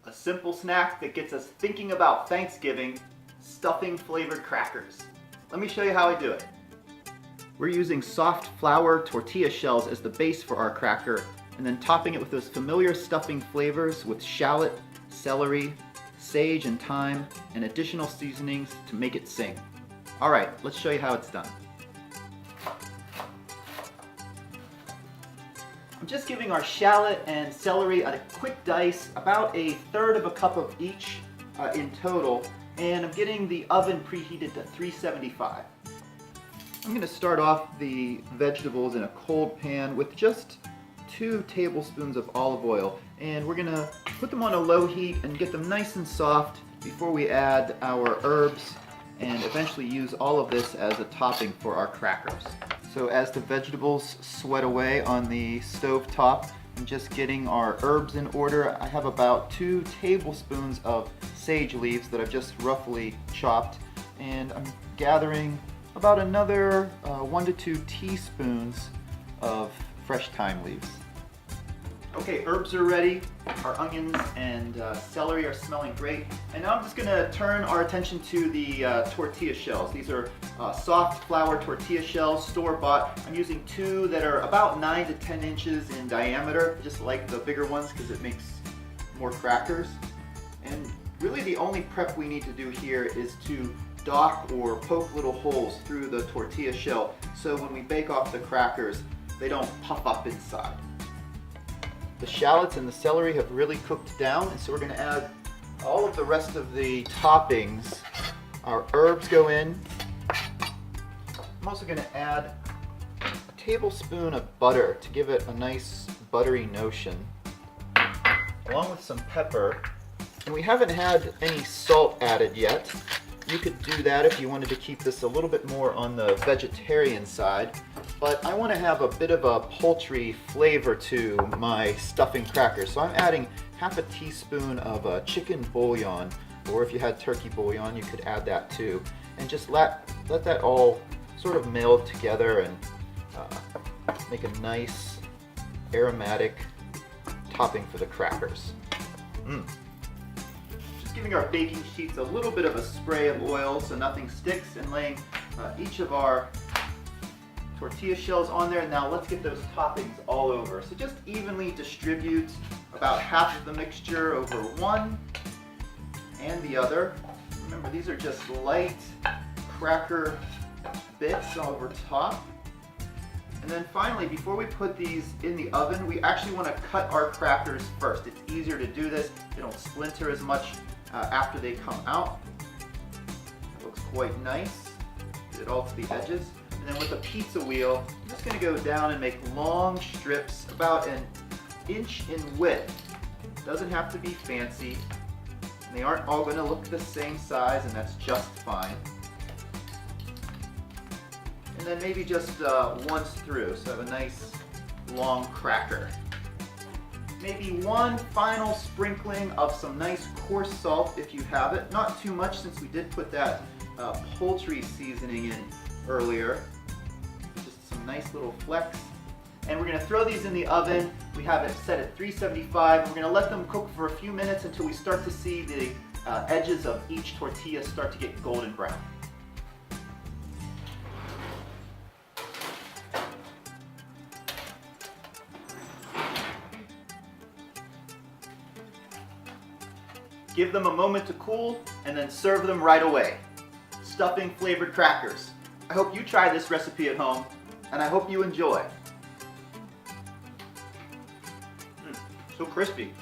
A simple snack that gets us thinking about Thanksgiving, stuffing flavored crackers. Let me show you how I do it. We're using soft flour tortilla shells as the base for our cracker, and then topping it with those familiar stuffing flavors with shallot, celery, sage and thyme, and additional seasonings to make it sing. All right, let's show you how it's done. I'm just giving our shallot and celery a quick dice, about 1/3 cup of each in total, and I'm getting the oven preheated to 375. I'm going to start off the vegetables in a cold pan with just 2 tablespoons of olive oil, and we're going to put them on a low heat and get them nice and soft before we add our herbs and eventually use all of this as a topping for our crackers. So as the vegetables sweat away on the stove top, I'm just getting our herbs in order. I have about 2 tablespoons of sage leaves that I've just roughly chopped, and I'm gathering about another 1 to 2 teaspoons of fresh thyme leaves. Okay, herbs are ready. Our onions and celery are smelling great. And now I'm just going to turn our attention to the tortilla shells. These are soft flour tortilla shells, store-bought. I'm using 2 that are about 9 to 10 inches in diameter, just like the bigger ones because it makes more crackers. And really the only prep we need to do here is to dock or poke little holes through the tortilla shell so when we bake off the crackers, they don't puff up inside. The shallots and the celery have really cooked down, and so we're going to add all of the rest of the toppings. Our herbs go in. I'm also going to add a tablespoon of butter to give it a nice buttery notion, along with some pepper. And we haven't had any salt added yet. You could do that if you wanted to keep this a little bit more on the vegetarian side, but I want to have a bit of a poultry flavor to my stuffing crackers, so I'm adding half a teaspoon of chicken bouillon, or if you had turkey bouillon, you could add that too, and just let that all sort of meld together and make a nice aromatic topping for the crackers. Giving our baking sheets a little bit of a spray of oil so nothing sticks, and laying each of our tortilla shells on there. Now let's get those toppings all over. So just evenly distribute about half of the mixture over one and the other. Remember, these are just light cracker bits over top. And then finally, before we put these in the oven, we actually want to cut our crackers first. It's easier to do this. They don't splinter as much after they come out. It looks quite nice. Get it all to the edges. And then with a pizza wheel, I'm just going to go down and make long strips about 1 inch in width. Doesn't have to be fancy. And they aren't all going to look the same size, and that's just fine. And then maybe just once through, so I have a nice long cracker. Maybe one final sprinkling of some nice coarse salt if you have it. Not too much, since we did put that poultry seasoning in earlier. Just some nice little flecks. And we're going to throw these in the oven. We have it set at 375. We're going to let them cook for a few minutes until we start to see the edges of each tortilla start to get golden brown. Give them a moment to cool, and then serve them right away. Stuffing flavored crackers. I hope you try this recipe at home, and I hope you enjoy. So crispy.